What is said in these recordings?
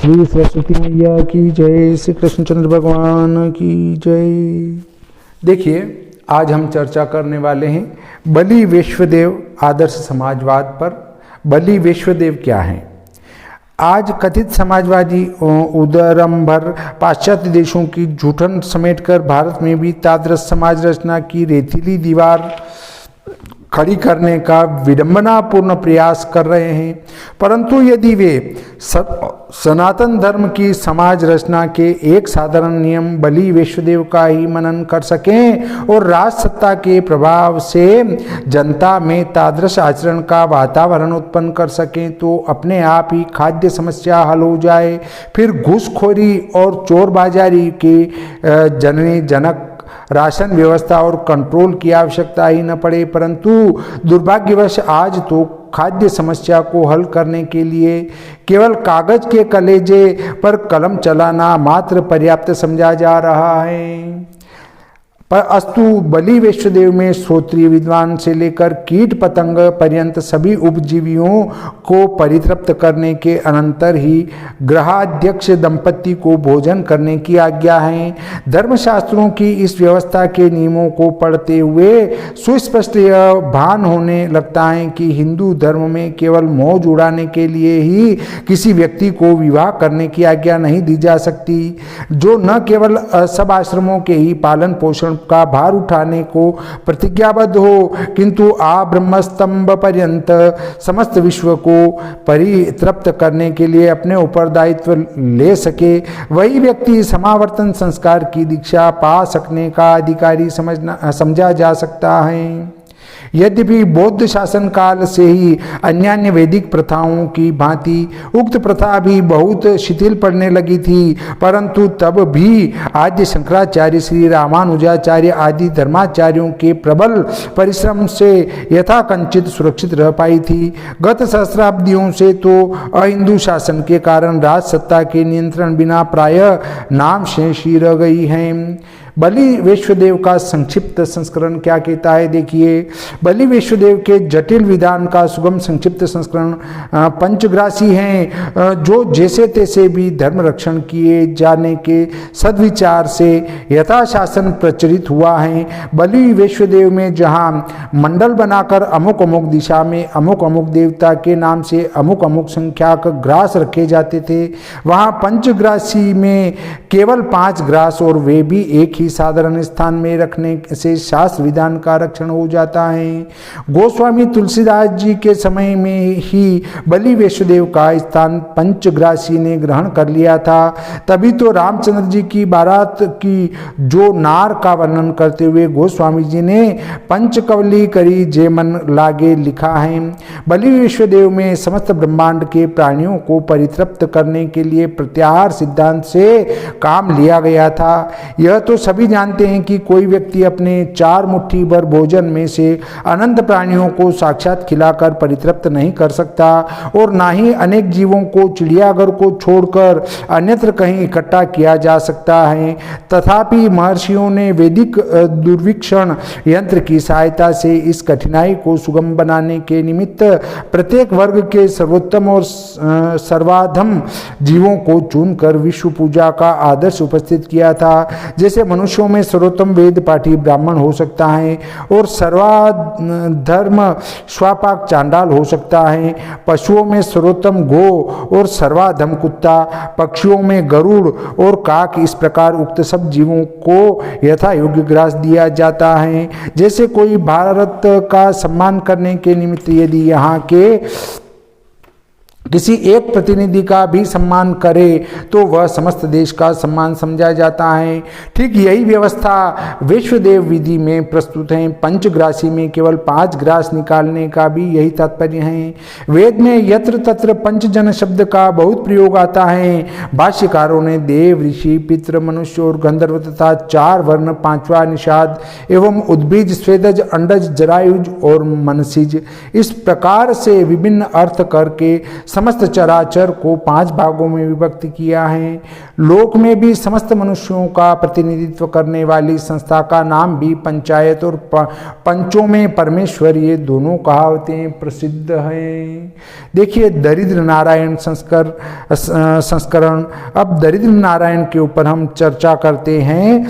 श्री सरस्वती मैया की जय, श्री कृष्णचंद्र भगवान की जय। देखिए, आज हम चर्चा करने वाले हैं बलि वैश्वदेव आदर्श समाजवाद पर। बलि वैश्वदेव क्या हैं? आज कथित समाजवादी उदरंभर पाश्चात्य देशों की जूठन समेटकर भारत में भी तादृश समाज रचना की रेतीली दीवार खड़ी करने का विडंबनापूर्ण प्रयास कर रहे हैं। परंतु यदि वे सनातन धर्म की समाज रचना के एक साधारण नियम बलि वैश्वदेव का ही मनन कर सकें और राज सत्ता के प्रभाव से जनता में तादृश आचरण का वातावरण उत्पन्न कर सकें तो अपने आप ही खाद्य समस्या हल हो जाए। फिर घूसखोरी और चोरबाजारी के जननी जनक राशन व्यवस्था और कंट्रोल की आवश्यकता ही न पड़े। परंतु दुर्भाग्यवश आज तो खाद्य समस्या को हल करने के लिए केवल कागज के कलेजे पर कलम चलाना मात्र पर्याप्त समझा जा रहा है। पर अस्तु बलि वैश्वदेव में श्रोत्रिय विद्वान से लेकर कीट पतंग पर्यंत सभी उपजीवियों को परितृप्त करने के अनंतर ही गृहाध्यक्ष दंपति को भोजन करने की आज्ञा है। धर्मशास्त्रों की इस व्यवस्था के नियमों को पढ़ते हुए सुस्पष्ट यह भान होने लगता है कि हिंदू धर्म में केवल मौज उड़ाने के लिए ही किसी व्यक्ति को विवाह करने की आज्ञा नहीं दी जा सकती, जो न केवल सब आश्रमों के ही पालन पोषण का भार उठाने को प्रतिज्ञाबद्ध हो किंतु ब्रह्मस्तंभ पर्यंत समस्त विश्व को परितृप्त करने के लिए अपने ऊपर दायित्व ले सके। वही व्यक्ति समावर्तन संस्कार की दीक्षा पा सकने का अधिकारी समझा जा सकता है। यद्यपि बौद्ध शासन काल से ही अन्यान्य वैदिक प्रथाओं की भांति उक्त प्रथा भी बहुत शिथिल पड़ने लगी थी, परंतु तब भी आद्य शंकराचार्य, श्री रामानुजाचार्य आदि धर्माचार्यों के प्रबल परिश्रम से यथाकंचित सुरक्षित रह पाई थी। गत सहस्राब्दियों से तो अहिंदू शासन के कारण राज सत्ता के नियंत्रण बिना प्रायः नाम शेष ही रह गई हैं। बलि वैश्वदेव का संक्षिप्त संस्करण क्या कहता है? देखिए, बलि वैश्वदेव के जटिल विधान का सुगम संक्षिप्त संस्करण पंचग्रासी हैं, जो जैसे तैसे भी धर्म रक्षण किए जाने के सद्विचार से यथाशासन प्रचलित हुआ है। बलि वैश्वदेव में जहाँ मंडल बनाकर अमुक अमुक दिशा में अमुक अमुक देवता के नाम से अमुक अमुक संख्याक ग्रास रखे जाते थे, वहाँ पंचग्रासी में केवल 5 ग्रास और वे भी एक ही साधारण स्थान में रखने से शास्त्र विधान का रक्षण हो जाता है। गोस्वामी तुलसीदास जी के समय में ही बलि वैश्वदेव का स्थान पंचग्रासी ने ग्रहण कर लिया था। तभी तो रामचंद्र जी की बारात की जो नार का वर्णन करते हुए गोस्वामी जी ने पंचकवली करी जे मन लागे लिखा है। बलि वैश्वदेव में समस्त ब्रह्मांड के प्राणियों को परितृप्त करने के लिए प्रत्याहार सिद्धांत से काम लिया गया था। यह तो सभी जानते हैं कि कोई व्यक्ति अपने 4 मुट्ठी भर भोजन में से अनंत प्राणियों को साक्षात खिलाकर परितृप्त नहीं कर सकता और ना ही अनेक जीवों को चिड़ियाघर को छोड़कर अन्यत्र कहीं इकट्ठा किया जा सकता है। तथापि महर्षियों ने वैदिक दुर्वीक्षण यंत्र की सहायता से इस कठिनाई को सुगम बनाने के निमित्त प्रत्येक वर्ग के सर्वोत्तम और सर्वाधम जीवों को चुनकर विश्व पूजा का आदर्श उपस्थित किया था। जैसे मनुष्यों में सर्वोत्तम वेद पाठी ब्राह्मण हो सकता है और सर्वाधर्म स्वापाक चांडाल हो सकता है, पशुओं में सर्वोत्तम गो और सर्वाधम कुत्ता, पक्षियों में गरुड़ और काक, इस प्रकार उक्त सब जीवों को यथा योग्य ग्रास दिया जाता है। जैसे कोई भारत का सम्मान करने के निमित्त यदि यहाँ के किसी एक प्रतिनिधि का भी सम्मान करे तो वह समस्त देश का सम्मान समझा जाता है। ठीक यही व्यवस्था वैश्वदेव विधि में प्रस्तुत है। पंचग्रासी में केवल 5 ग्रास निकालने का भी यही तात्पर्य है। वेद में यत्र तत्र पंचजन शब्द का बहुत प्रयोग आता है। भाष्यकारों ने देव, ऋषि, पितृ, मनुष्य और गंधर्व तथा 4 वर्ण, 5वां निषाद एवं उद्भिज, स्वेदज, अंडज, जरायुज और मनसिज, इस प्रकार से विभिन्न अर्थ करके समस्त चराचर को 5 भागों में विभक्त किया है। लोक में भी समस्त मनुष्यों का प्रतिनिधित्व करने वाली संस्था का नाम भी पंचायत और पंचों में परमेश्वर, ये दोनों कहावतें प्रसिद्ध हैं। देखिए दरिद्र नारायण संस्करण। अब दरिद्र नारायण के ऊपर हम चर्चा करते हैं।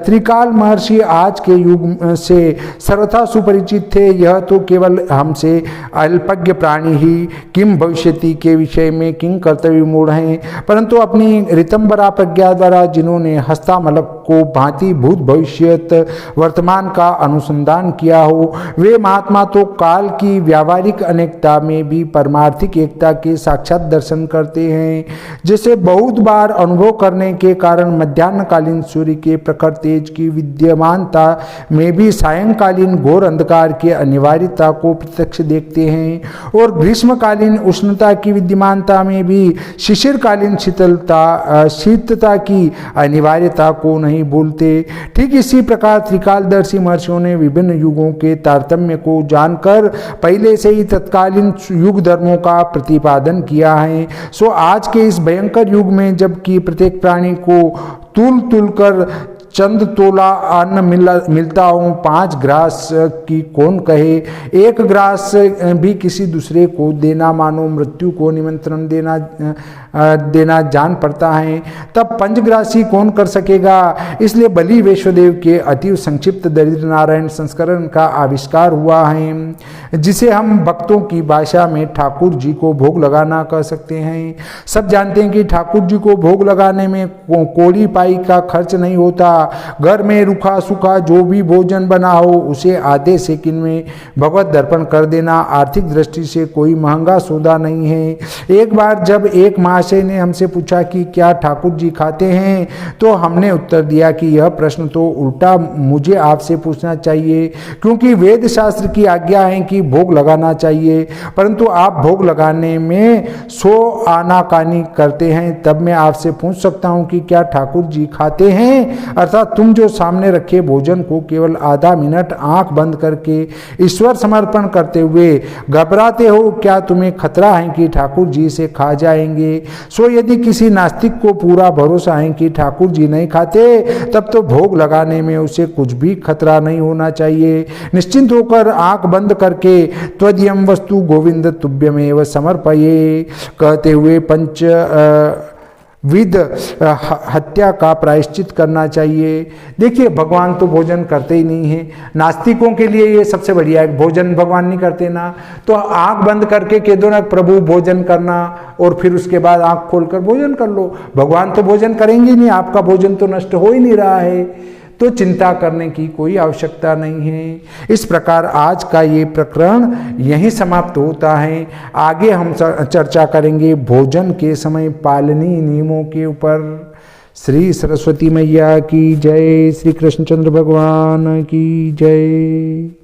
त्रिकाल महर्षि आज के युग से सर्वथा सुपरिचित थे। यह तो केवल हमसे अल्पज्ञ प्राणी ही किम भविष्यति के विषय में किंग कर्तव्य मूढ़ हैं, परंतु अपनी ऋतंबरा प्रज्ञा द्वारा जिन्होंने हस्तामलक को भांति भूत भविष्यत वर्तमान का अनुसंधान किया हो, वे महात्मा तो काल की व्यावहारिक अनेकता में भी परमार्थिक एकता के साक्षात दर्शन करते हैं, जिसे बहुत बार अनुभव करने के कारण मध्याह्नकालीन सूर्य के प्रखर तेज की विद्यमानता में भी सायंकालीन घोर अंधकार की अनिवार्यता को प्रत्यक्ष देखते हैं, और ग्रीष्मकालीन उष्णता की विद्यमानता में भी शिशिरकालीन शीतलता की अनिवार्यता को नहीं भूलते। ठीक इसी प्रकार त्रिकालदर्शी महर्षियों ने विभिन्न युगों के तारतम्य को जानकर पहले से ही तत्कालीन युग धर्मों का प्रतिपादन किया है। सो आज के इस भयंकर युग में जबकि प्रत्येक प्राणी को तुल कर चंद तोला अन्न मिलता हो, 5 ग्रास की कौन कहे, 1 ग्रास भी किसी दूसरे को देना मानो मृत्यु को निमंत्रण देना जान पड़ता है, तब पंचग्रासी कौन कर सकेगा। इसलिए बलि वैश्वदेव के अति संक्षिप्त दरिद्र नारायण संस्करण का आविष्कार हुआ है, जिसे हम भक्तों की भाषा में ठाकुर जी को भोग लगाना कह सकते हैं। सब जानते हैं कि ठाकुर जी को भोग लगाने में कोड़ी पाई का खर्च नहीं होता। घर में रूखा सूखा जो भी भोजन बना हो उसे आधे सेकंड में भगवत दर्पण कर देना आर्थिक दृष्टि से कोई महंगा सौदा नहीं है। एक बार जब एक महाशय ने हमसे पूछा कि क्या ठाकुर जी खाते हैं, तो हमने उत्तर दिया कि यह प्रश्न तो उल्टा मुझे आपसे पूछना चाहिए, क्योंकि वेद शास्त्र की आज्ञा है कि भोग लगाना चाहिए, परंतु आप भोग लगाने में 100 आनाकानी करते हैं। तब मैं आपसे पूछ सकता हूं कि क्या ठाकुर जी खाते हैं, अर्थात तुम जो सामने रखे भोजन को केवल आधा मिनट आंख बंद करके ईश्वर समर्पण करते हुए घबराते हो, क्या तुम्हें खतरा है कि ठाकुर जी से खा जाएंगे। सो यदि किसी नास्तिक को पूरा भरोसा है कि ठाकुर जी नहीं खाते, तब तो भोग लगाने में उसे कुछ भी खतरा नहीं होना चाहिए। निश्चिंत होकर आंख बंद करके त्वदीयम वस्तु गोविंद तुभ्यमेव समर्पये कहते हुए विद हत्या का प्रायश्चित करना चाहिए। देखिए भगवान तो भोजन करते ही नहीं है, नास्तिकों के लिए ये सबसे बढ़िया है। भोजन भगवान नहीं करते ना, तो आंख बंद करके कह दो ना प्रभु भोजन करना, और फिर उसके बाद आंख खोलकर भोजन कर लो। भगवान तो भोजन करेंगे नहीं, आपका भोजन तो नष्ट हो ही नहीं रहा है, तो चिंता करने की कोई आवश्यकता नहीं है। इस प्रकार आज का ये प्रकरण यहीं समाप्त होता है। आगे हम चर्चा करेंगे भोजन के समय पालनीय नियमों के ऊपर। श्री सरस्वती मैया की जय, श्री कृष्णचंद्र भगवान की जय।